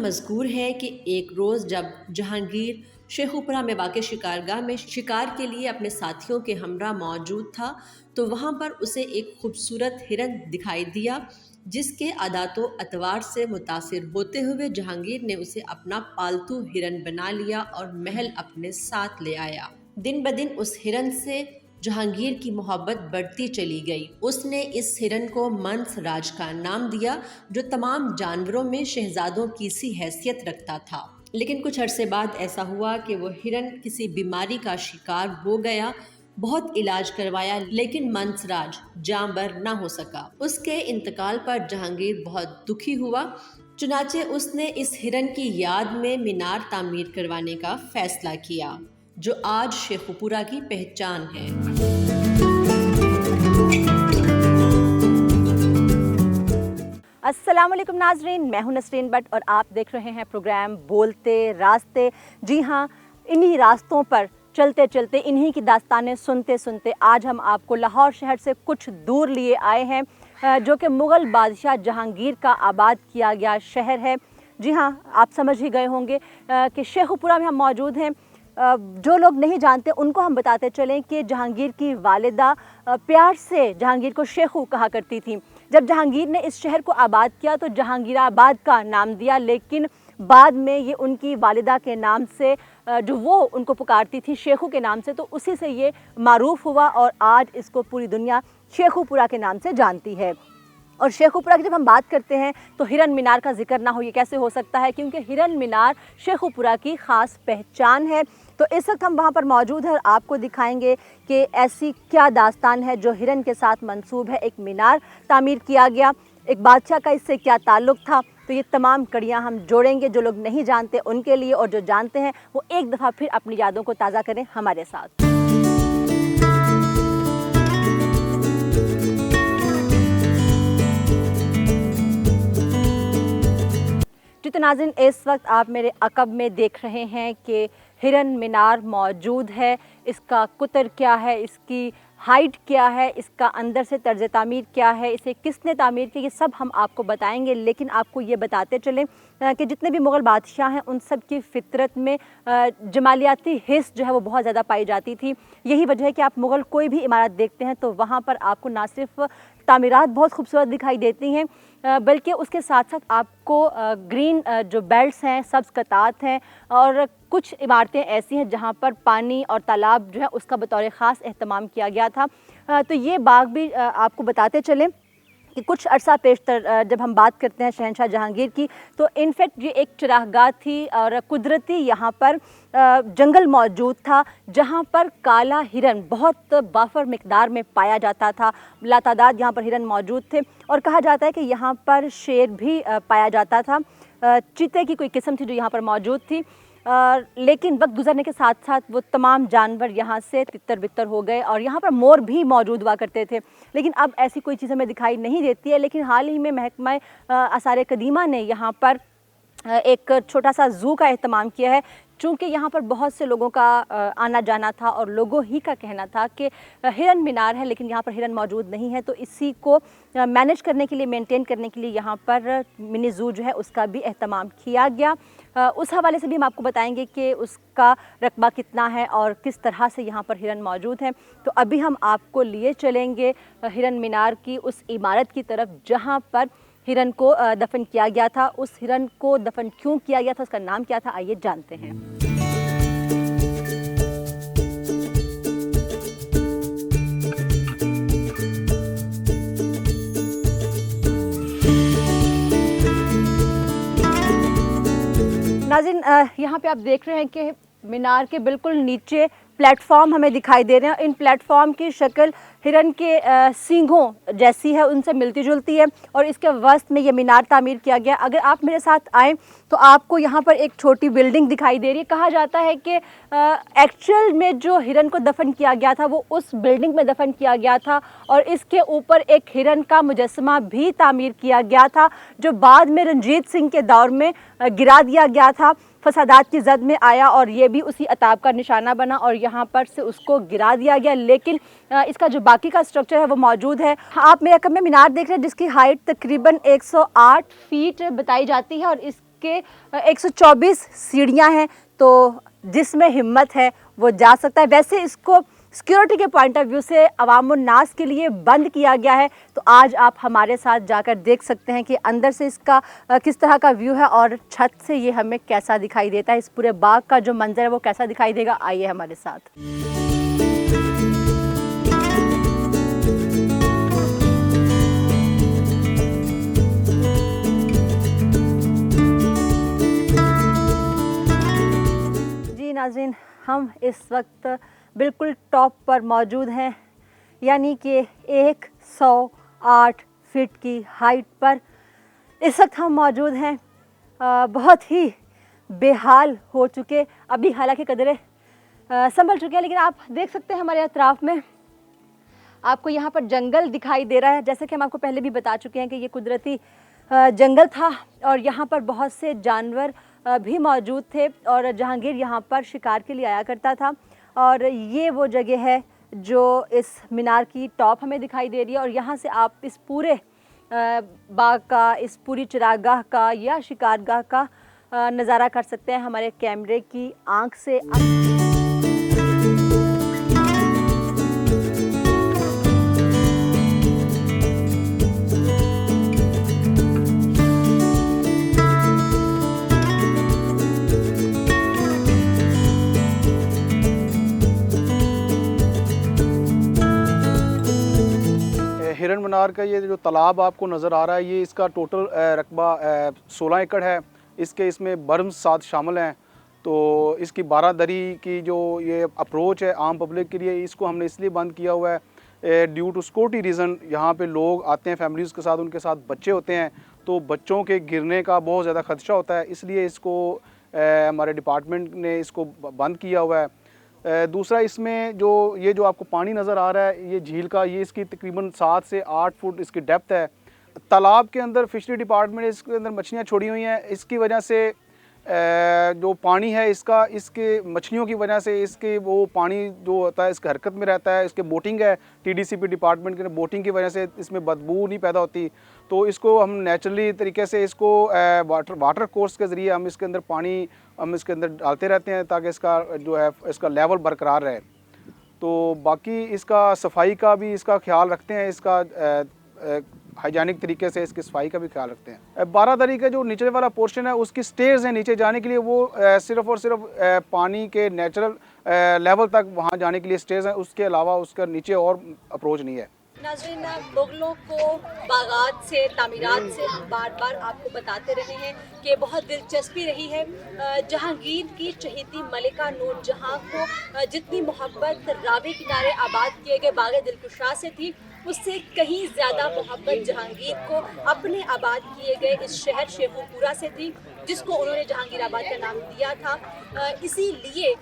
मज़कूर है कि एक रोज़ जब जहांगीर शेखुपुरा में वाक़ शिकारगाह में शिकार के लिए अपने साथियों के हमरा मौजूद था तो वहाँ पर उसे एक खूबसूरत हिरन दिखाई दिया, जिसके आदातो अतवार से मुतासिर होते हुए जहांगीर ने उसे अपना पालतू हिरन बना लिया और महल अपने साथ ले आया। दिन ब दिन उस हिरन से जहांगीर की मोहब्बत बढ़ती चली गई। उसने इस हिरन को मंस राज का नाम दिया, जो तमाम जानवरों में शहजादों की सी हैसियत रखता था। लेकिन कुछ अरसे बाद ऐसा हुआ कि वो हिरन किसी बीमारी का शिकार हो गया। बहुत इलाज करवाया लेकिन मंसराज जांबर ना हो सका। उसके इंतकाल पर जहांगीर बहुत दुखी हुआ। चुनाचे उसने इस हिरन की याद में मीनार तामीर करवाने का फैसला किया, जो आज शेखुपुरा की पहचान है। अस्सलाम वालेकुम नाजरीन, मैं हूं नसरीन बट और आप देख रहे हैं प्रोग्राम बोलते रास्ते। जी हाँ, इन्हीं रास्तों पर चलते चलते, इन्हीं की दास्तानें सुनते सुनते आज हम आपको लाहौर शहर से कुछ दूर लिए आए हैं, जो कि मुग़ल बादशाह जहांगीर का आबाद किया गया शहर है। जी हाँ, आप समझ ही गए होंगे कि शेखुपुरा में हम मौजूद हैं। जो लोग नहीं जानते उनको हम बताते चलें कि जहांगीर की वालिदा प्यार से जहांगीर को शेखू कहा करती थी। जब जहांगीर ने इस शहर को आबाद किया तो जहांगीराबाद का नाम दिया, लेकिन बाद में ये उनकी वालिदा के नाम से, जो वो उनको पुकारती थी शेखू के नाम से, तो उसी से ये मारूफ हुआ और आज इसको पूरी दुनिया शेखुपुरा के नाम से जानती है। और शेखुपुरा की जब हम बात करते हैं तो हिरन मीनार का जिक्र ना हो ये कैसे हो सकता है, क्योंकि हिरन मीनार शेखुपुरा की ख़ास पहचान है। तो इस वक्त हम वहाँ पर मौजूद हैं और आपको दिखाएंगे कि ऐसी क्या दास्तान है जो हिरन के साथ मंसूब है। एक मीनार तामीर किया गया, एक बादशाह का इससे क्या ताल्लुक़ था, तो ये तमाम कड़ियाँ हम जोड़ेंगे। जो लोग नहीं जानते उनके लिए और जो जानते हैं वो एक दफ़ा फिर अपनी यादों को ताज़ा करें हमारे साथ। जी तो नाज़रीन, इस वक्त आप मेरे अक़ब में देख रहे हैं कि हिरन मीनार मौजूद है। इसका कुतर क्या है, इसकी हाइट क्या है, इसका अंदर से तर्ज तामीर क्या है, इसे किसने तामीर किया, ये सब हम आपको बताएंगे। लेकिन आपको ये बताते चलें कि जितने भी मुग़ल बादशाह हैं उन सब की फ़ितरत में जमालियाती हिस्स जो है वो बहुत ज़्यादा पाई जाती थी। यही वजह है कि आप मुग़ल कोई भी इमारत देखते हैं तो वहाँ पर आपको ना सिर्फ तामीरात बहुत खूबसूरत दिखाई देती हैं, बल्कि उसके साथ साथ आपको ग्रीन जो बेल्ट्स हैं, सब्ज़ कतात हैं, और कुछ इमारतें ऐसी हैं जहाँ पर पानी और तालाब जो है उसका बतौर ख़ास एहतमाम किया गया था। तो ये बाग भी आपको बताते चलें कि कुछ अरसा पेशतर जब हम बात करते हैं शहंशाह जहांगीर की, तो इनफैक्ट ये एक चरागाह थी और कुदरती यहाँ पर जंगल मौजूद था जहाँ पर काला हिरन बहुत बाफर मिकदार में पाया जाता था। लातादाद यहाँ पर हिरन मौजूद थे और कहा जाता है कि यहाँ पर शेर भी पाया जाता था। चीते की कोई किस्म थी जो यहाँ पर मौजूद थी, लेकिन वक्त गुजरने के साथ साथ वो तमाम जानवर यहाँ से तितर बितर हो गए और यहाँ पर मोर भी मौजूद हुआ करते थे। लेकिन अब ऐसी कोई चीज़ हमें दिखाई नहीं देती है। लेकिन हाल ही में महकमा आसार कदीमा ने यहाँ पर एक छोटा सा ज़ू का एहतमाम किया है। चूँकि यहाँ पर बहुत से लोगों का आना जाना था और लोगों ही का कहना था कि हिरन मीनार है लेकिन यहाँ पर हिरन मौजूद नहीं है, तो इसी को मैनेज करने के लिए, मेंटेन करने के लिए यहाँ पर मिनी ज़ू जो है उसका भी एहतमाम किया गया। उस हवाले से भी हम आपको बताएंगे कि उसका रकबा कितना है और किस तरह से यहाँ पर हिरन मौजूद हैं। तो अभी हम आपको लिए चलेंगे हिरन मीनार की उस इमारत की तरफ जहाँ पर हिरन को दफन किया गया था। उस हिरन को दफन क्यों किया गया था, उसका नाम क्या था, आइए जानते हैं। नाज़रीन, यहाँ पे आप देख रहे हैं कि मीनार के बिल्कुल नीचे प्लेटफॉर्म हमें दिखाई दे रहे हैं। इन प्लेटफॉर्म की शक्ल हिरन के सींगों जैसी है, उनसे मिलती जुलती है और इसके वस्त में ये मीनार तामीर किया गया। अगर आप मेरे साथ आएँ तो आपको यहाँ पर एक छोटी बिल्डिंग दिखाई दे रही है। कहा जाता है कि एक्चुअल में जो हिरन को दफन किया गया था वो उस बिल्डिंग में दफन किया गया था और इसके ऊपर एक हिरन का मुजस्समा भी तामीर किया गया था, जो बाद में रंजीत सिंह के दौर में गिरा दिया गया था। फसादात की जद में आया और ये भी उसी अताब का निशाना बना और यहाँ पर से उसको गिरा दिया गया, लेकिन इसका जो बाकी का स्ट्रक्चर है वो मौजूद है। आप मेरे अक़ब में मीनार देख रहे हैं जिसकी हाइट तकरीबन 108 फीट बताई जाती है और इस के 124 सीढ़ियाँ हैं, तो जिसमें हिम्मत है वो जा सकता है। वैसे इसको सिक्योरिटी के पॉइंट ऑफ व्यू से अवामुन नास के लिए बंद किया गया है, तो आज आप हमारे साथ जाकर देख सकते हैं कि अंदर से इसका किस तरह का व्यू है और छत से ये हमें कैसा दिखाई देता है। इस पूरे बाग का जो मंजर है वो कैसा दिखाई देगा, आइए हमारे साथ। जी नाज़रीन, हम इस वक्त बिल्कुल टॉप पर मौजूद हैं, यानी कि 108 फीट की हाइट पर इस वक्त हम मौजूद हैं। बहुत ही बेहाल हो चुके, अभी हालांकि कदरे संभल चुके हैं, लेकिन आप देख सकते हैं हमारे अतराफ़ में आपको यहाँ पर जंगल दिखाई दे रहा है। जैसे कि हम आपको पहले भी बता चुके हैं कि ये कुदरती जंगल था और यहाँ पर बहुत से जानवर भी मौजूद थे और जहांगीर यहाँ पर शिकार के लिए आया करता था। और ये वो जगह है जो इस मीनार की टॉप हमें दिखाई दे रही है और यहाँ से आप इस पूरे बाग का, इस पूरी चिरागाह का या शिकारगाह का नज़ारा कर सकते हैं हमारे कैमरे की आँख से। हिरन मीनार का ये जो तालाब आपको नज़र आ रहा है, ये इसका टोटल रकबा 16 एकड़ है। इसमें बर्म्स साथ शामिल हैं। तो इसकी 12 दरी की जो ये अप्रोच है आम पब्लिक के लिए, इसको हमने इसलिए बंद किया हुआ है ड्यू टू सिक्योरिटी रीज़न। यहाँ पे लोग आते हैं फैमिलीज़ के साथ, उनके साथ बच्चे होते हैं, तो बच्चों के गिरने का बहुत ज़्यादा खदशा होता है, इसलिए इसको हमारे डिपार्टमेंट ने इसको बंद किया हुआ है। दूसरा, इसमें ये जो आपको पानी नज़र आ रहा है ये झील का, ये इसकी तकरीबन 7 से 8 फुट इसकी डेप्थ है। तालाब के अंदर फिशरी डिपार्टमेंट ने इसके अंदर मछलियाँ छोड़ी हुई हैं। इसकी वजह से जो पानी है इसके मछलियों की वजह से इसके वो पानी जो होता है इसकी हरकत में रहता है। इसके बोटिंग है, टीडीसीपी डिपार्टमेंट के बोटिंग की वजह से इसमें बदबू नहीं पैदा होती। तो इसको हम नेचुरली तरीके से इसको वाटर कोर्स के ज़रिए हम इसके अंदर पानी इसके अंदर डालते रहते हैं ताकि इसका जो है इसका लेवल बरकरार रहे। तो बाकी इसका सफाई का भी इसका ख्याल रखते हैं, इसका हाइजानिक तरीके से इसकी सफाई का भी ख्याल रखते हैं। 12 दरी का जो नीचे वाला पोर्शन है उसकी स्टेयर्स हैं नीचे जाने के लिए, वो सिर्फ़ और सिर्फ पानी के नेचुरल लेवल तक वहाँ जाने के लिए स्टेयर्स हैं, उसके अलावा उसका नीचे और अप्रोच नहीं है। नाज़रीन, मुग़लों को बागात से, तामीरात से हम बार बार आपको बताते रहे हैं कि बहुत दिलचस्पी रही है। जहांगीर की चहेती मलिका नूरजहां को जितनी मोहब्बत रावी किनारे आबाद किए गए बाग दिलकुशा से थी, उससे कहीं ज़्यादा मोहब्बत जहांगीर को अपने आबाद किए गए इस शहर शेखुपुरा से थी, जिसको उन्होंने जहांगीराबाद का नाम दिया था। इसीलिए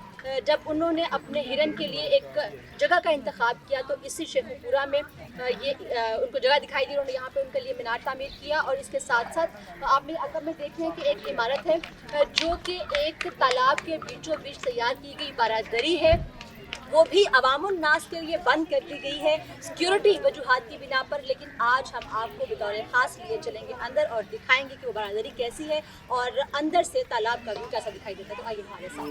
जब उन्होंने अपने हिरन के लिए एक जगह का इंतखाब किया तो इसी शेखुपुरा में ये उनको जगह दिखाई दी, उन्होंने यहाँ पे उनके लिए मीनार तामीर किया। और इसके साथ साथ आप मेरे अकब में देख रहे हैं कि एक इमारत है जो कि एक तालाब के बीचों बीच तैयार की गई बारादरी है, वो भी अवामुन नास के लिए बंद कर दी गई है सिक्योरिटी वजूहात की बिना पर। लेकिन आज हम आपको बतौर ख़ास लिए चलेंगे अंदर और दिखाएंगे कि वो बारादरी कैसी है और अंदर से तालाब का व्यू कैसा दिखाई देता है। तो आइए हमारे साथ।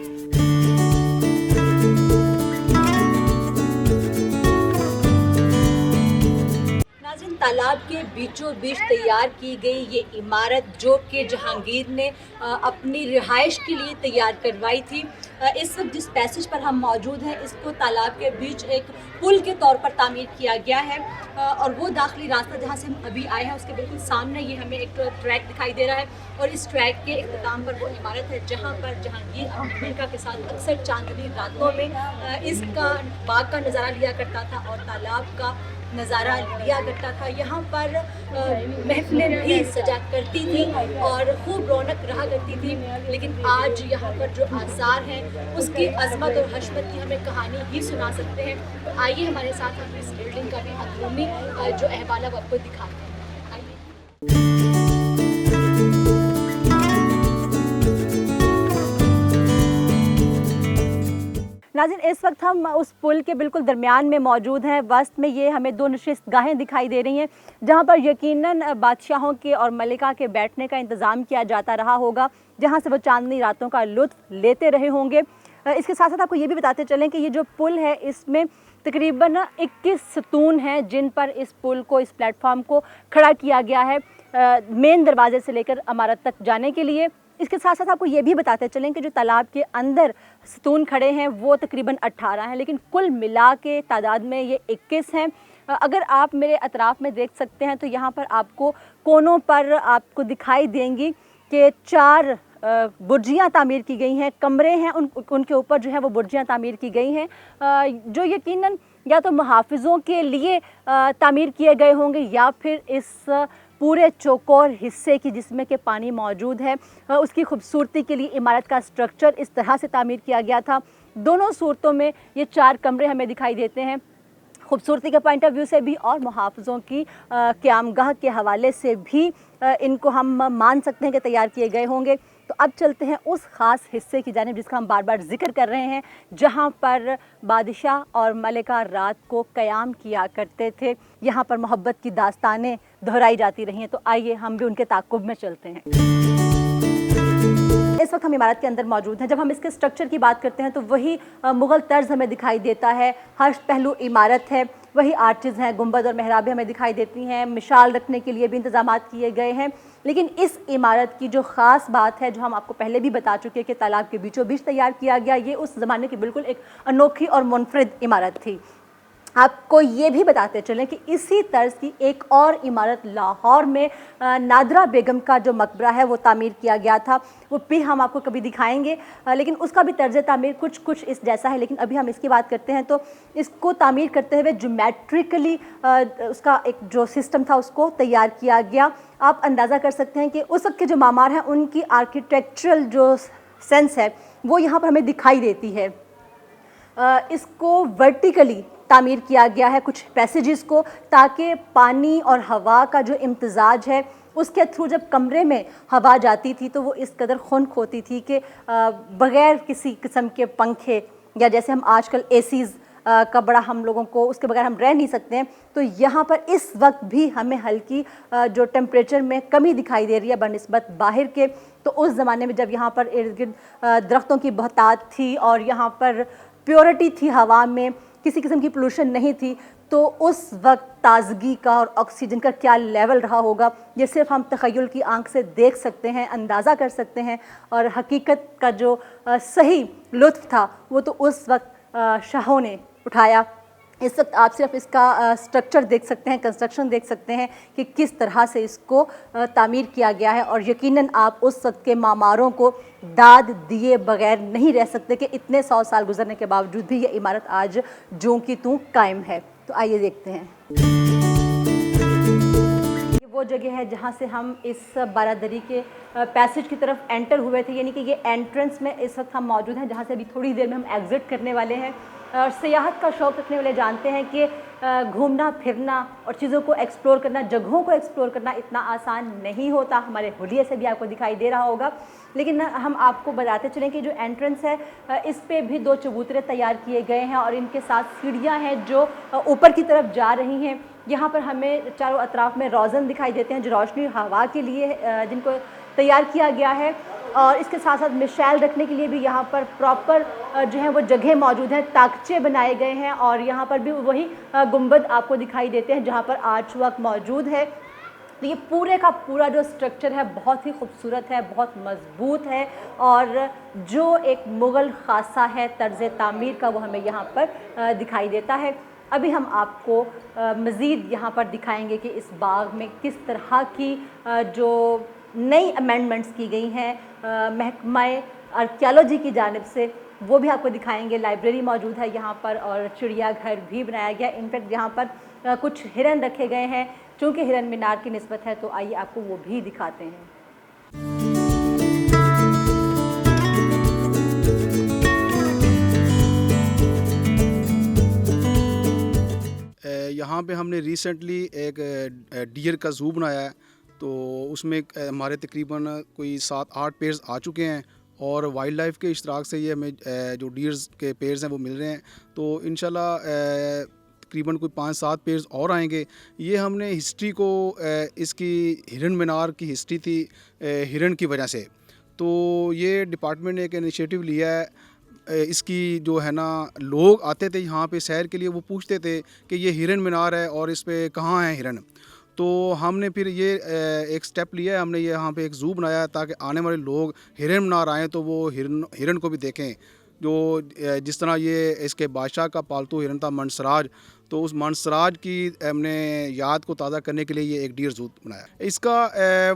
तालाब के बीचों बीच तैयार की गई ये इमारत जो कि जहांगीर ने अपनी रिहाइश के लिए तैयार करवाई थी, इस वक्त जिस पैसेज पर हम मौजूद हैं इसको तालाब के बीच एक पुल के तौर पर तामीर किया गया है। और वो दाखिली रास्ता जहाँ से हम अभी आए हैं उसके बिल्कुल सामने ये हमें एक ट्रैक दिखाई दे रहा है और इस ट्रैक के इख्तिताम पर वो इमारत है जहाँ पर जहांगीर अमेरिका के साथ अक्सर चांदनी रातों में इसका बाग का नज़ारा लिया करता था और तालाब का नज़ारा लिया करता था। यहाँ पर महफिलें भी सजा करती थी और खूब रौनक रहा करती थी। लेकिन आज यहाँ पर जो आसार हैं उसकी अजमत और हशमत की हमें कहानी ही सुना सकते हैं। तो आइए हमारे साथ हम इस बिल्डिंग का भी अंदरूनी जो अहवाल है वो आपको दिखाते हैं। नाज़रीन, इस वक्त हम उस पुल के बिल्कुल दरमियान में मौजूद हैं। वस्त में ये हमें दो नशिस्तगाहें दिखाई दे रही हैं जहाँ पर यकीनन बादशाहों के और मलिका के बैठने का इंतज़ाम किया जाता रहा होगा, जहाँ से वो चांदनी रातों का लुत्फ़ लेते रहे होंगे। इसके साथ साथ आपको ये भी बताते चलें कि ये जो पुल है इसमें तकरीबन 21 सतून हैं जिन पर इस पुल को, इस प्लेटफॉर्म को खड़ा किया गया है मेन दरवाजे से लेकर इमारत तक जाने के लिए। इसके साथ साथ आपको ये भी बताते चलें कि जो तालाब के अंदर सतून खड़े हैं वो तकरीबन 18 हैं, लेकिन कुल मिला के तादाद में ये 21 हैं। अगर आप मेरे अतराफ़ में देख सकते हैं तो यहाँ पर आपको कोनों पर आपको दिखाई देंगी कि 4 बुर्जियाँ तामीर की गई हैं, कमरे हैं उनके ऊपर जो है वो बुर्जियाँ तामीर की गई हैं, जो यकीनन या तो मुहाफ़िज़ों के लिए तामीर किए गए होंगे या फिर इस पूरे चौकोर हिस्से की जिसमें कि पानी मौजूद है उसकी खूबसूरती के लिए इमारत का स्ट्रक्चर इस तरह से तामीर किया गया था। दोनों सूरतों में ये 4 कमरे हमें दिखाई देते हैं, खूबसूरती के पॉइंट ऑफ व्यू से भी और मुहाफ़िज़ों की क़यामगाह के हवाले से भी इनको हम मान सकते हैं कि तैयार किए गए होंगे। तो अब चलते हैं उस ख़ास हिस्से की जानिब जिसका हम बार बार जिक्र कर रहे हैं, जहाँ पर बादशाह और मलिका रात को क़याम किया करते थे। यहाँ पर मोहब्बत की दास्तानें दोहराई जाती रही हैं। तो आइए हम भी उनके ताक़ुब में चलते हैं। इस वक्त हम इमारत के अंदर मौजूद हैं। जब हम इसके स्ट्रक्चर की बात करते हैं तो वही मुग़ल तर्ज हमें दिखाई देता है, हर पहलू इमारत है, वही आर्चेज़ हैं, गुंबद और मेहराबें हमें दिखाई देती हैं, मिशाल रखने के लिए भी इंतज़ामात किए गए हैं। लेकिन इस इमारत की जो ख़ास बात है, जो हम आपको पहले भी बता चुके हैं कि तालाब के बीचों बीच तैयार किया गया, ये उस ज़माने की बिल्कुल एक अनोखी और मुनफरिद इमारत थी। आपको ये भी बताते चलें कि इसी तर्ज की एक और इमारत लाहौर में नादरा बेगम का जो मकबरा है वो तामीर किया गया था, वो भी हम आपको कभी दिखाएंगे, लेकिन उसका भी तर्ज तामीर कुछ इस जैसा है। लेकिन अभी हम इसकी बात करते हैं तो इसको तामीर करते हुए ज्योमेट्रिकली उसका एक जो सिस्टम था उसको तैयार किया गया। आप अंदाज़ा कर सकते हैं कि उस वक्त के जो मामार हैं उनकी आर्किटेक्चरल जो सेंस है वो यहाँ पर हमें दिखाई देती है। इसको वर्टिकली तामीर किया गया है कुछ पैसेजेस को, ताकि पानी और हवा का जो इम्तिजाज है उसके थ्रू जब कमरे में हवा जाती थी तो वो इस कदर खुनक होती थी कि बग़ैर किसी किस्म के पंखे या जैसे हम आजकल एसीज़ का बड़ा हम लोगों को उसके बगैर हम रह नहीं सकते हैं। तो यहाँ पर इस वक्त भी हमें हल्की जो टेम्परेचर में कमी दिखाई दे रही है बनिस्बत बाहर के। तो उस ज़माने में जब यहाँ पर इर्द गिर्द दरख्तों की बहुतात थी और यहाँ पर प्योरिटी थी, हवा में किसी किस्म की पोल्यूशन नहीं थी, तो उस वक्त ताज़गी का और ऑक्सीजन का क्या लेवल रहा होगा ये सिर्फ हम तख़य्युल की आंख से देख सकते हैं, अंदाज़ा कर सकते हैं। और हकीकत का जो सही लुत्फ़ था वो तो उस वक्त शाहों ने उठाया। इस वक्त आप सिर्फ इसका स्ट्रक्चर देख सकते हैं, कंस्ट्रक्शन देख सकते हैं कि किस तरह से इसको तामीर किया गया है। और यकीनन आप उस वक्त के मामारों को दाद दिए बगैर नहीं रह सकते कि इतने 100 साल गुजरने के बावजूद भी ये इमारत आज ज्यों की त्यों कायम है। तो आइए देखते हैं। ये वो जगह है जहाँ से हम इस बारादरी के पैसेज की तरफ एंटर हुए थे, यानी कि ये एंट्रेंस में इस वक्त हम मौजूद हैं, जहाँ से अभी थोड़ी देर में हम एग्ज़िट करने वाले हैं। और सियाहत का शौक़ रखने वाले जानते हैं कि घूमना फिरना और चीज़ों को एक्सप्लोर करना, जगहों को एक्सप्लोर करना इतना आसान नहीं होता। हमारे हुलिये से भी आपको दिखाई दे रहा होगा। लेकिन हम आपको बताते चलें कि जो एंट्रेंस है इस पे भी 2 चबूतरे तैयार किए गए हैं और इनके साथ सीढ़ियाँ हैं जो ऊपर की तरफ जा रही हैं। यहाँ पर हमें चारों अतराफ़ में रोज़न दिखाई देते हैं जो रोशनी हवा के लिए जिनको तैयार किया गया है। और इसके साथ साथ मिसाइल रखने के लिए भी यहाँ पर प्रॉपर जो है वो जगह मौजूद हैं, ताकचे बनाए गए हैं। और यहाँ पर भी वही गुंबद आपको दिखाई देते हैं जहाँ पर आर्च वर्क मौजूद है। तो ये पूरे का पूरा जो स्ट्रक्चर है बहुत ही खूबसूरत है, बहुत मजबूत है और जो एक मुग़ल ख़ासा है तर्ज़ तामीर का वो हमें यहाँ पर दिखाई देता है। अभी हम आपको मज़ीद यहाँ पर दिखाएंगे कि इस बाग में किस तरह की जो नई अमेंडमेंट्स की गई हैं महकमा आर्कियोलॉजी की जानिब से, वो भी आपको दिखाएंगे। लाइब्रेरी मौजूद है यहाँ पर और चिड़ियाघर भी बनाया गया। इनफैक्ट यहाँ पर कुछ हिरन रखे गए हैं, चूँकि हिरन मीनार की निस्बत है तो आइए आपको वो भी दिखाते हैं। यहाँ पे हमने रिसेंटली एक डियर का ज़ू बनाया है, तो उसमें हमारे तकरीबन कोई 7-8 पेयर्स आ चुके हैं और वाइल्ड लाइफ के इश्तराक से ये हमें जो डियर्स के पेयर्स हैं वो मिल रहे हैं। तो इंशाल्लाह तकरीबन कोई 5-7 पेयर्स और आएंगे। ये हमने हिस्ट्री को इसकी हिरन मीनार की हिस्ट्री थी हिरन की वजह से, तो ये डिपार्टमेंट ने एक इनिशिएटिव लिया है। इसकी जो है ना, लोग आते थे यहाँ पे सैर के लिए, वो पूछते थे कि ये हिरन मीनार है और इस पे कहाँ है हिरन। तो हमने फिर ये एक स्टेप लिया है, हमने ये यहाँ पे एक ज़ू बनाया है ताकि आने वाले लोग हिरन मीनार आएँ तो वो हिरन को भी देखें। जो जिस तरह ये इसके बादशाह का पालतू हिरन था मनसराज, तो उस मनसराज की हमने याद को ताज़ा करने के लिए ये एक डियर ज़ू बनाया। इसका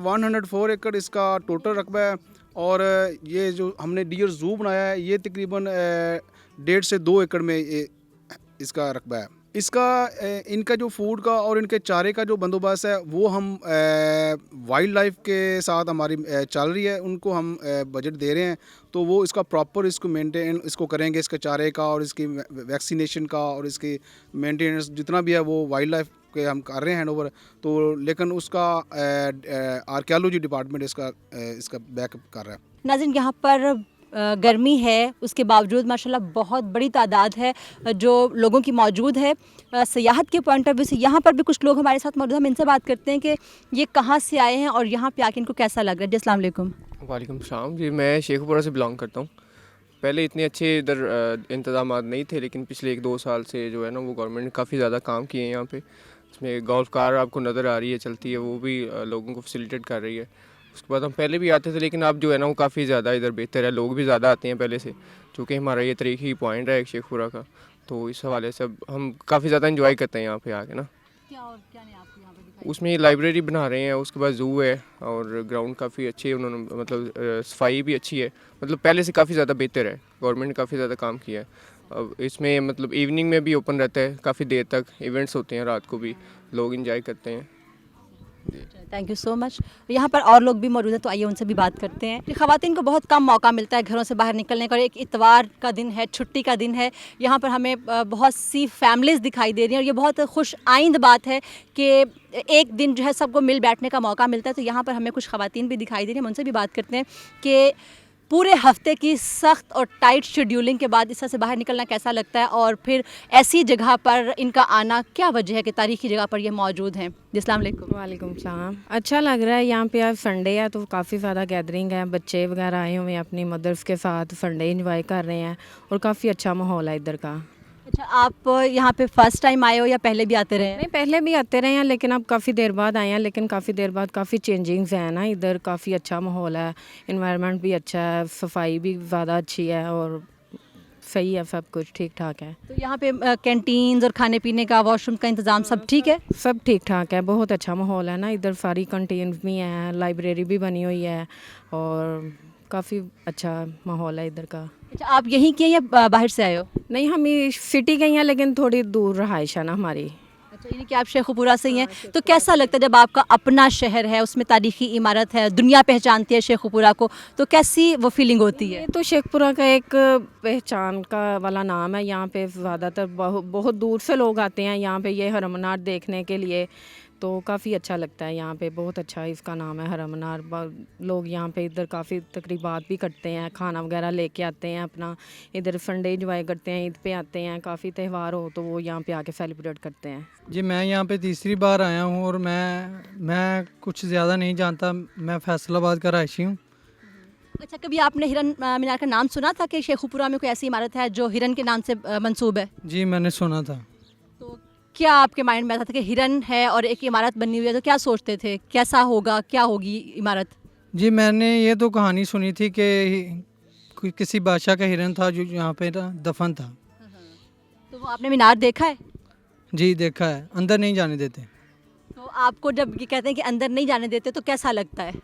104 एकड़ इसका टोटल रकबा है और ये जो हमने डियर ज़ू बनाया है ये तकरीबन 1.5 से 2 एकड़ में इसका रकबा है। इसका इनका जो फूड का और इनके चारे का जो बंदोबस्त है वो हम वाइल्ड लाइफ के साथ हमारी चल रही है, उनको हम बजट दे रहे हैं, तो वो इसका प्रॉपर इसको मेंटेन इसको करेंगे, इसके चारे का और इसकी वैक्सीनेशन का और इसकी मेंटेनेंस जितना भी है वो वाइल्ड लाइफ के हम कर रहे हैं हैंड ओवर। तो लेकिन उसका आर्कियोलॉजी डिपार्टमेंट इसका बैकअप कर रहा है। नाज़रीन, यहाँ पर गर्मी है, उसके बावजूद माशाल्लाह बहुत बड़ी तादाद है जो लोगों की मौजूद है। सियाहत के पॉइंट ऑफ व्यू से यहाँ पर भी कुछ लोग हमारे साथ मौजूद हैं। हम इनसे बात करते हैं कि ये कहाँ से आए हैं और यहाँ पे आके इनको कैसा लग रहा है। जी अस्सलाम वालेकुम। वालेकुम सलाम जी, मैं शेखुपुरा से बिलोंग करता हूँ। पहले इतने अच्छे इधर इंतजाम नहीं थे, लेकिन पिछले 1-2 साल से जो है ना वो गवर्नमेंट ने काफ़ी ज़्यादा काम किए हैं यहाँ पे। इसमें गोल्फ कार आपको नज़र आ रही है चलती है, वो भी लोगों को फैसिलिटेट कर रही है। उसके बाद हम पहले भी आते थे, लेकिन अब जो है ना वो काफ़ी ज़्यादा इधर बेहतर है, लोग भी ज़्यादा आते हैं पहले से, चूँकि हमारा ये तारीखी पॉइंट है एक शेखपुरा का, तो इस हवाले से हम काफ़ी ज़्यादा इंजॉय करते हैं यहाँ पे आके ना। क्या और क्या नहीं आपको यहाँ पे दिखाई? उसमें लाइब्रेरी बना रहे हैं, उसके बाद ज़ू है और ग्राउंड काफ़ी अच्छे है, उन्होंने मतलब सफाई भी अच्छी है, मतलब पहले से काफ़ी ज़्यादा बेहतर है, गवर्नमेंट ने काफ़ी ज़्यादा काम किया है। अब इसमें मतलब इवनिंग में भी ओपन रहता है, काफ़ी देर तक इवेंट्स होते हैं, रात को भी लोग इंजॉय करते हैं। Thank you so much. यहाँ पर और लोग भी मौजूद हैं, तो आइए उनसे भी बात करते हैं। ख़वातीन को बहुत कम मौका मिलता है घरों से बाहर निकलने का, और एक इतवार का दिन है, छुट्टी का दिन है। यहाँ पर हमें बहुत सी फैमिलीज़ दिखाई दे रही हैं और ये बहुत खुश आइंद बात है कि एक दिन जो है सबको मिल बैठने का मौका मिलता है। तो यहाँ पर हमें कुछ ख़वातीन भी दिखाई दे रही हैं, हम उनसे भी बात करते हैं कि पूरे हफ्ते की सख्त और टाइट शेड्यूलिंग के बाद इस तरह से बाहर निकलना कैसा लगता है, और फिर ऐसी जगह पर इनका आना क्या वजह है कि तारीखी जगह पर ये मौजूद हैं। अस्सलाम वालेकुम। वालेकुम सलाम। अच्छा लग रहा है यहाँ पे, आज संडे है तो काफ़ी ज़्यादा गैदरिंग है, बच्चे वगैरह आए हुए हैं अपनी मदर्स के साथ, संडे एंजॉय कर रहे हैं और काफ़ी अच्छा माहौल है इधर का। अच्छा, आप यहाँ पे फर्स्ट टाइम आए हो या पहले भी आते रहे हैं? नहीं, पहले भी आते रहे हैं, लेकिन अब काफ़ी देर बाद आए हैं, लेकिन काफ़ी देर बाद काफ़ी चेंजिंग्स हैं ना इधर, काफ़ी अच्छा माहौल है, इन्वायरमेंट भी अच्छा है, सफाई भी ज़्यादा अच्छी है और सही है, सब कुछ ठीक ठाक है। तो यहाँ पे कैंटीन्स और खाने पीने का, वॉशरूम का इंतज़ाम सब ठीक है? सब ठीक ठाक है, बहुत अच्छा माहौल है ना इधर, सारी कंटीन भी हैं, लाइब्रेरी भी बनी हुई है और काफ़ी अच्छा माहौल है इधर का। अच्छा, आप यहीं के या बाहर से आए हो? नहीं, हम ये सिटी के ही हैं, लेकिन थोड़ी दूर रहाइश है ना हमारी। अच्छा, यानी कि आप शेखुपुरा से ही हैं। तो कैसा लगता है जब आपका अपना शहर है, उसमें तारीखी इमारत है, दुनिया पहचानती है शेखुपुरा को, तो कैसी वो फीलिंग होती है? ये तो शेखपुरा का एक पहचान का वाला नाम है, यहाँ पे ज़्यादातर बहुत दूर से लोग आते हैं यहाँ पे ये हरम मीनार देखने के लिए, तो काफ़ी अच्छा लगता है यहाँ पे, बहुत अच्छा इसका नाम है हरम मीनार। लोग यहाँ पे इधर काफ़ी तकरीबात भी करते हैं, खाना वगैरह लेके आते हैं अपना, इधर संडे इंजॉय करते हैं, ईद पे आते हैं, काफ़ी त्यौहार हो तो वो यहाँ पे आके सेलिब्रेट करते हैं। जी, मैं यहाँ पे तीसरी बार आया हूँ और मैं कुछ ज़्यादा नहीं जानता, मैं फैसलाबाद का रहायशी हूँ। अच्छा, कभी आपने हिरन मीनार का नाम सुना था कि शेखुपुरा में कोई ऐसी इमारत है जो हिरन के नाम से मंसूब है? जी, मैंने सुना था। तो क्या आपके माइंड में आता था कि हिरन है और एक इमारत बनी हुई है, तो क्या सोचते थे कैसा होगा, क्या होगी इमारत? जी, मैंने ये तो कहानी सुनी थी कि किसी बादशाह का हिरन था जो यहाँ पे दफन था। तो वो आपने मीनार देखा है? जी, देखा है, अंदर नहीं जाने देते। तो आपको जब ये कहते हैं कि अंदर नहीं जाने देते तो कैसा लगता है?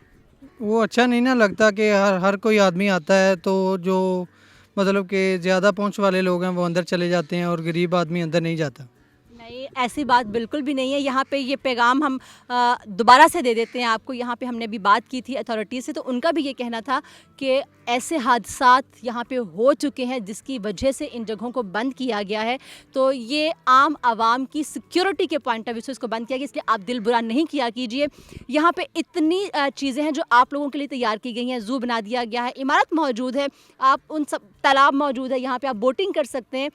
वो अच्छा नहीं ना लगता कि हर कोई आदमी आता है तो जो मतलब कि ज़्यादा पहुँच वाले लोग हैं वो अंदर चले जाते हैं और गरीब आदमी अंदर नहीं जाता। नहीं, ऐसी बात बिल्कुल भी नहीं है। यहाँ पे ये पैगाम हम दोबारा से दे देते हैं आपको। यहाँ पे हमने अभी बात की थी अथॉरिटी से, तो उनका भी ये कहना था कि ऐसे हादसात यहाँ पे हो चुके हैं जिसकी वजह से इन जगहों को बंद किया गया है। तो ये आम आवाम की सिक्योरिटी के पॉइंट ऑफ व्यू से इसको बंद किया गया, इसलिए आप दिल बुरा नहीं किया कीजिए। यहाँ पे इतनी चीज़ें हैं जो आप लोगों के लिए तैयार की गई हैं। ज़ू बना दिया गया है, इमारत मौजूद है, आप उन सब तालाब मौजूद है, यहाँ पे आप बोटिंग कर सकते हैं।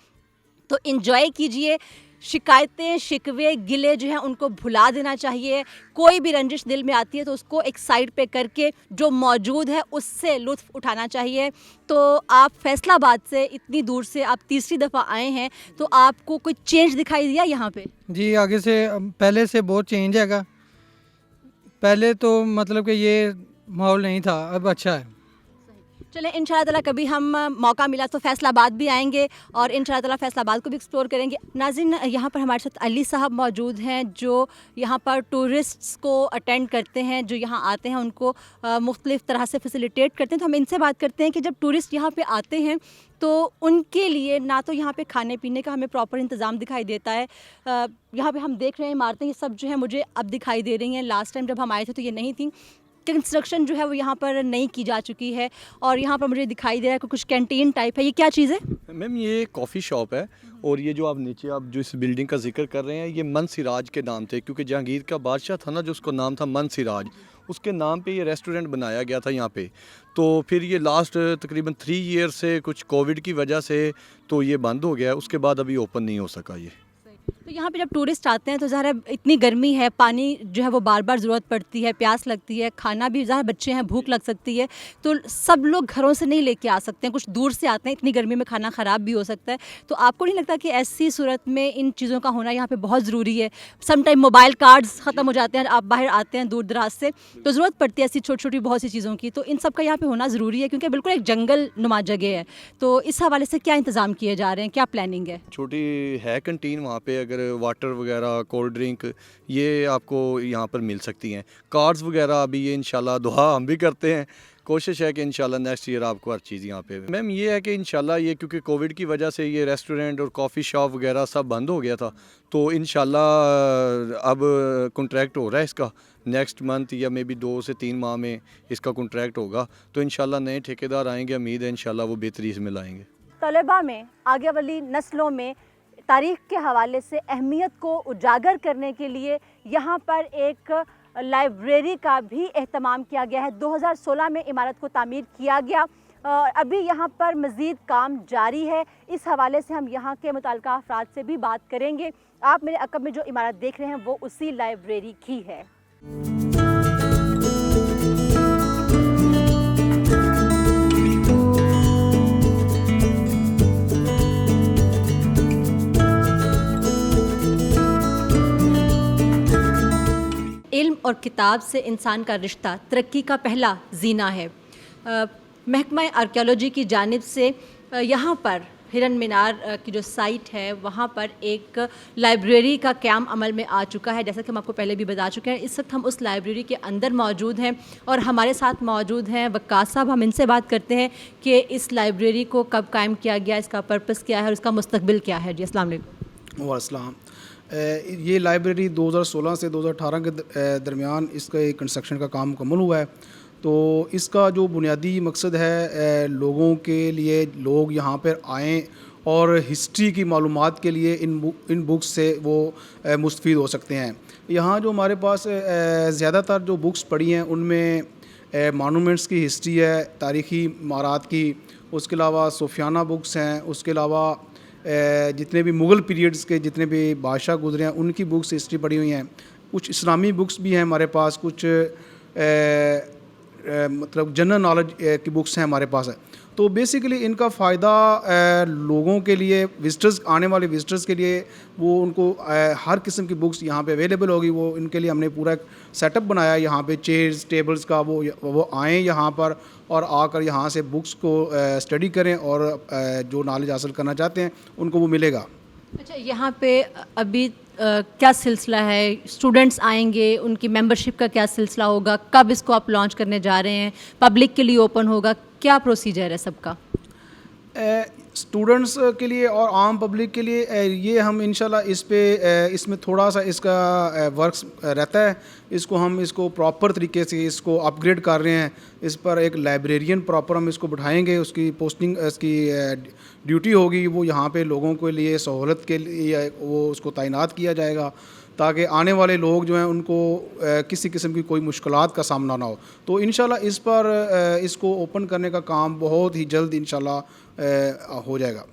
तो इन्जॉय कीजिए। शिकायतें, शिकवे, गिले जो हैं उनको भुला देना चाहिए। कोई भी रंजिश दिल में आती है तो उसको एक साइड पे करके जो मौजूद है उससे लुत्फ़ उठाना चाहिए। तो आप फैसलाबाद से इतनी दूर से आप तीसरी दफ़ा आए हैं, तो आपको कोई चेंज दिखाई दिया यहाँ पे? जी, आगे से पहले से बहुत चेंज हैगा। पहले तो मतलब कि ये माहौल नहीं था, अब अच्छा है। चलें, इंशाल्लाह ताला कभी हम मौका मिला तो फैसलाबाद भी आएंगे और इंशाल्लाह ताला फैसलाबाद को भी एक्सप्लोर करेंगे। नाज़रीन, यहाँ पर हमारे साथ अली साहब मौजूद हैं जो यहाँ पर टूरिस्ट्स को अटेंड करते हैं, जो यहाँ आते हैं उनको मुख्तलिफ़ तरह से फैसिलिटेट करते हैं। तो हम इनसे बात करते हैं कि जब टूरिस्ट यहाँ पे आते हैं तो उनके लिए ना तो यहाँ पे खाने पीने का हमें प्रॉपर इंतज़ाम दिखाई देता है। यहाँ पे हम देख रहे हैं इमारतें, ये सब जो है मुझे अब दिखाई दे रही हैं। लास्ट टाइम जब हम आए थे तो ये नहीं थी। कंस्ट्रक्शन जो है वो यहाँ पर नई की जा चुकी है और यहाँ पर मुझे दिखाई दे रहा है कि कुछ कैंटीन टाइप है। ये क्या चीज़ है? मैम, ये कॉफ़ी शॉप है और ये जो आप नीचे आप जो इस बिल्डिंग का जिक्र कर रहे हैं, ये मन सिराज के नाम थे, क्योंकि जहांगीर का बादशाह था ना, जो उसका नाम था मन सिराज, उसके नाम पे ये रेस्टोरेंट बनाया गया था यहाँ पे। तो फिर ये लास्ट तकरीबन 3 ईयर से कुछ कोविड की वजह से तो ये बंद हो गया, उसके बाद अभी ओपन नहीं हो सका ये। तो यहाँ पे जब टूरिस्ट आते हैं तो ज़रा इतनी गर्मी है, पानी जो है वो बार बार ज़रूरत पड़ती है, प्यास लगती है, खाना भी, ज़रा बच्चे हैं, भूख लग सकती है। तो सब लोग घरों से नहीं लेके आ सकते हैं, कुछ दूर से आते हैं, इतनी गर्मी में खाना ख़राब भी हो सकता है। तो आपको नहीं लगता कि ऐसी सूरत में इन चीज़ों का होना यहाँ पे बहुत ज़रूरी है? समटाइम मोबाइल कार्ड्स ख़त्म हो जाते हैं, आप बाहर आते हैं दूर दराज से, तो ज़रूरत पड़ती है ऐसी छोटी छोटी बहुत सी चीज़ों की। तो इन सब का यहाँ पर होना ज़रूरी है क्योंकि बिल्कुल एक जंगल नुमा जगह है। तो इस हवाले से क्या इंतज़ाम किए जा रहे हैं, क्या प्लानिंग है? छोटी है कंटीन वहाँ पे, अगर वाटर वगैरह, कोल्ड ड्रिंक, ये आपको यहाँ पर मिल सकती हैं। कार्ड्स वगैरह अभी ये इंशाल्लाह दुआ हम भी करते हैं, कोशिश है कि इंशाल्लाह नेक्स्ट ईयर आपको हर चीज़ यहाँ पे। मैम, ये है कि इंशाल्लाह ये क्योंकि कोविड की वजह से ये रेस्टोरेंट और कॉफ़ी शॉप वगैरह सब बंद हो गया था, तो इंशाल्लाह अब कॉन्ट्रैक्ट हो रहा है इसका, नेक्स्ट मंथ या मे बी 2 से 3 माह में इसका कॉन्ट्रैक्ट होगा। तो इंशाल्लाह नए ठेकेदार आएंगे, उम्मीद है इंशाल्लाह वो बेहतरी इसमें लाएंगे। तलबा में, आगे वाली नस्लों में तारीख़ के हवाले से अहमियत को उजागर करने के लिए यहाँ पर एक लाइब्रेरी का भी एहतमाम किया गया है। 2016 में इमारत को तामीर किया गया और अभी यहाँ पर मज़ीद काम जारी है। इस हवाले से हम यहाँ के मुतल्लिका अफराद से भी बात करेंगे। आप मेरे अक़ब में जो इमारत देख रहे हैं वो उसी लाइब्रेरी की है। इल्म और किताब से इंसान का रिश्ता तरक्की का पहला जीना है। महकमा आर्कियोलॉजी की जानिब से यहाँ पर हिरन मीनार की जो साइट है वहाँ पर एक लाइब्रेरी का क़याम अमल में आ चुका है। जैसा कि हम आपको पहले भी बता चुके हैं, इस वक्त हम उस लाइब्रेरी के अंदर मौजूद हैं और हमारे साथ मौजूद हैं वक्कास साहब। हम इनसे बात करते हैं कि इस लाइब्रेरी को कब कायम किया गया, इसका पर्पस क्या है और इसका मुस्तकबिल क्या है। जी, अस्सलाम वालेकुम। वालेकुम। ये लाइब्रेरी 2016 से 2018 के दरमियान इसका एक कंस्ट्रक्शन का काम मुकम्मल हुआ है। तो इसका जो बुनियादी मकसद है लोगों के लिए, लोग यहाँ पर आएँ और हिस्ट्री की मालूमात के लिए इन बुक्स से वो मुस्तफ़ीद हो सकते हैं। यहाँ जो हमारे पास ज़्यादातर जो बुक्स पड़ी हैं उनमें मानूमेंट्स की हिस्ट्री है, तारीख़ी इमारात की, उसके अलावा सूफियाना बुक्स हैं, उसके अलावा जितने भी मुग़ल पीरियड्स के जितने भी बादशाह गुजरे हैं उनकी बुक्स हिस्ट्री पड़ी हुई हैं। कुछ इस्लामी बुक्स भी हैं हमारे पास, कुछ मतलब जनरल नॉलेज की बुक्स हैं हमारे पास। तो बेसिकली इनका फ़ायदा लोगों के लिए, विज़िटर्स, आने वाले विज़िटर्स के लिए, वो उनको हर किस्म की बुक्स यहाँ पे अवेलेबल होगी। वो इनके लिए हमने पूरा सेटअप बनाया यहाँ पे, चेयर्स, टेबल्स का। वो आएँ यहाँ पर और आकर यहाँ से बुक्स को स्टडी करें और जो नॉलेज हासिल करना चाहते हैं उनको वो मिलेगा। अच्छा, यहाँ पे अभी क्या सिलसिला है? स्टूडेंट्स आएंगे, उनकी मेंबरशिप का क्या सिलसिला होगा? कब इसको आप लॉन्च करने जा रहे हैं? पब्लिक के लिए ओपन होगा? क्या प्रोसीजर है सबका? स्टूडेंट्स के लिए और आम पब्लिक के लिए ये हम इंशाल्लाह इसमें थोड़ा सा इसका वर्क्स रहता है। इसको प्रॉपर तरीके से इसको अपग्रेड कर रहे हैं। इस पर एक लाइब्रेरियन प्रॉपर हम इसको बिठाएंगे, उसकी पोस्टिंग इसकी ड्यूटी होगी, वो यहाँ पे लोगों के लिए सहूलत के लिए वो उसको तैनात किया जाएगा ताकि आने वाले लोग जो हैं उनको किसी किस्म की कोई मुश्किलात का सामना ना हो। तो इंशाल्लाह इस पर इसको ओपन करने का काम बहुत ही जल्द इंशाल्लाह हो जाएगा।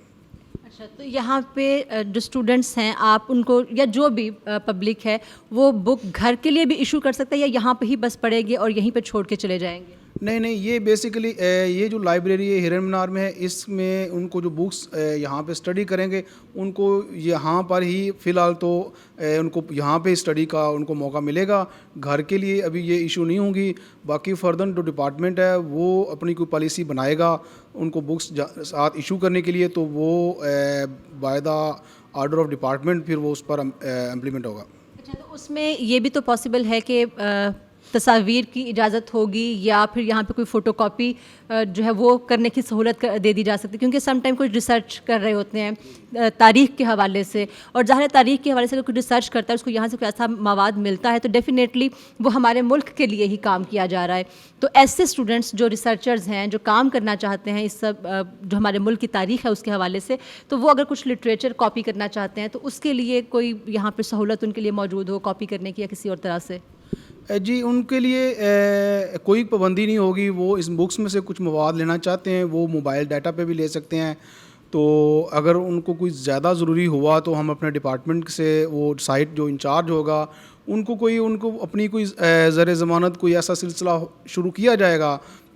अच्छा, तो यहाँ पे जो स्टूडेंट्स हैं आप उनको या जो भी पब्लिक है वो बुक घर के लिए भी इशू कर सकता है या यहाँ पे ही बस पढ़ेंगे और यहीं पे छोड़ के चले जाएंगे? नहीं, ये बेसिकली ये जो लाइब्रेरी है हिरन मीनार में है, इसमें उनको जो बुक्स यहाँ पे स्टडी करेंगे उनको यहाँ पर ही फ़िलहाल तो उनको यहाँ पे स्टडी का उनको मौका मिलेगा। घर के लिए अभी ये इशू नहीं होंगी। बाकी फर्दर जो डिपार्टमेंट है वो अपनी कोई पॉलिसी बनाएगा उनको बुक्स साथ इशू करने के लिए, तो वो by the order of department फिर वो उस पर इम्प्लीमेंट होगा। अच्छा, तो उसमें ये भी तो पॉसिबल है कि तस्वीर की इजाज़त होगी या फिर यहाँ पे कोई फ़ोटोकॉपी जो है वो करने की सहूलत दे दी जा सकती है, क्योंकि सम टाइम कुछ रिसर्च कर रहे होते हैं तारीख़ के हवाले से, और ज़ाहिर है तारीख़ के हवाले से अगर कुछ रिसर्च करता है उसको यहाँ से कोई ऐसा मवाद मिलता है तो डेफ़िनेटली वो हमारे मुल्क के लिए ही काम किया जा रहा है। तो ऐसे स्टूडेंट्स जो रिसर्चर्स हैं जो काम करना चाहते हैं इस सब जो हमारे मुल्क की तारीख़ है उसके हवाले से, तो वो अगर कुछ लिटरेचर कॉपी करना चाहते हैं तो उसके लिए कोई यहाँ पर सहूलत उनके लिए मौजूद हो कॉपी करने की या किसी और तरह से? जी, उनके लिए कोई पाबंदी नहीं होगी। वो इस बुक्स में से कुछ मवाद लेना चाहते हैं वो मोबाइल डाटा पे भी ले सकते हैं। तो अगर उनको कोई ज़्यादा ज़रूरी हुआ तो हम अपने डिपार्टमेंट से वो साइट जो इंचार्ज होगा उनको अपनी कोई ज़र ज़मानत कोई ऐसा सिलसिला शुरू किया जाएगा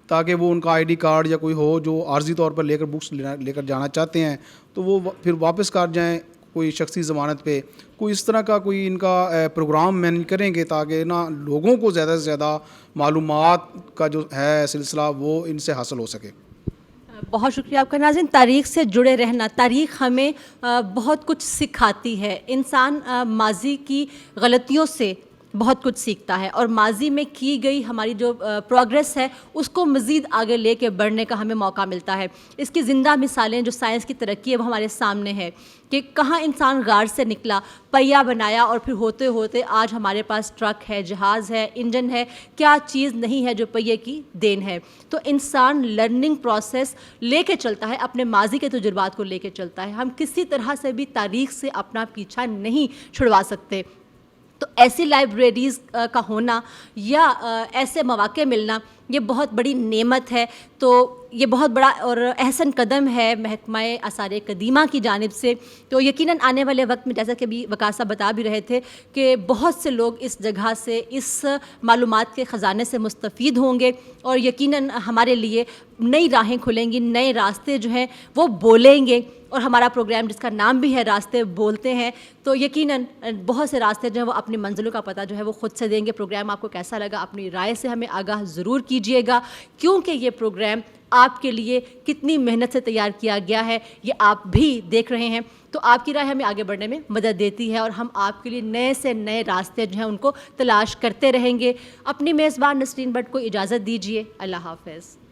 ताकि वो उनका आईडी कार्ड या कोई हो जो आर्जी तौर पर लेकर बुक्स लेकर जाना चाहते हैं तो वो फिर वापस कर जाएँ कोई शख्सी ज़मानत पे। कोई इस तरह का कोई इनका प्रोग्राम मैनेज करेंगे ताकि ना लोगों को ज़्यादा से ज़्यादा मालूमात का जो है सिलसिला वो इनसे हासिल हो सके। बहुत शुक्रिया आपका। नाज़रीन, तारीख़ से जुड़े रहना, तारीख़ हमें बहुत कुछ सिखाती है। इंसान माजी की गलतियों से बहुत कुछ सीखता है और माजी में की गई हमारी जो प्रोग्रेस है उसको मज़ीद आगे लेके बढ़ने का हमें मौका मिलता है। इसकी ज़िंदा मिसालें जो साइंस की तरक्की है वो हमारे सामने है कि कहाँ इंसान गार से निकला, पहिया बनाया और फिर होते होते आज हमारे पास ट्रक है, जहाज़ है, इंजन है। क्या चीज़ नहीं है जो पहिए की देन है। तो इंसान लर्निंग प्रोसेस लेके चलता है, अपने माजी के तजुर्बात को लेके चलता है। हम किसी तरह से भी तारीख़ से अपना पीछा नहीं छुड़वा सकते। तो ऐसी लाइब्रेरीज़ का होना या ऐसे मौके मिलना ये बहुत बड़ी नेमत है। तो ये बहुत बड़ा और अहसन कदम है महकमा आसार कदीमा की जानिब से। तो यकीनन आने वाले वक्त में जैसा कि अभी वकास साहब बता भी रहे थे कि बहुत से लोग इस जगह से इस मालूमात के ख़जाने से मुस्तफ़ीद होंगे और यकीनन हमारे लिए नई राहें खुलेंगी, नए रास्ते जो हैं वो बोलेंगे। और हमारा प्रोग्राम जिसका नाम भी है रास्ते बोलते हैं, तो यकीनन बहुत से रास्ते जो हैं वो अपनी मंजिलों का पता जो है वो ख़ुद से देंगे। प्रोग्राम आपको कैसा लगा अपनी राय से हमें आगाह ज़रूर कीजिएगा, क्योंकि ये प्रोग्राम आपके लिए कितनी मेहनत से तैयार किया गया है ये आप भी देख रहे हैं। तो आपकी राय हमें आगे बढ़ने में मदद देती है और हम आपके लिए नए से नए रास्ते जो हैं उनको तलाश करते रहेंगे। अपनी मेज़बान नसरीन भट्ट को इजाज़त दीजिए। अल्लाह हाफ़िज़।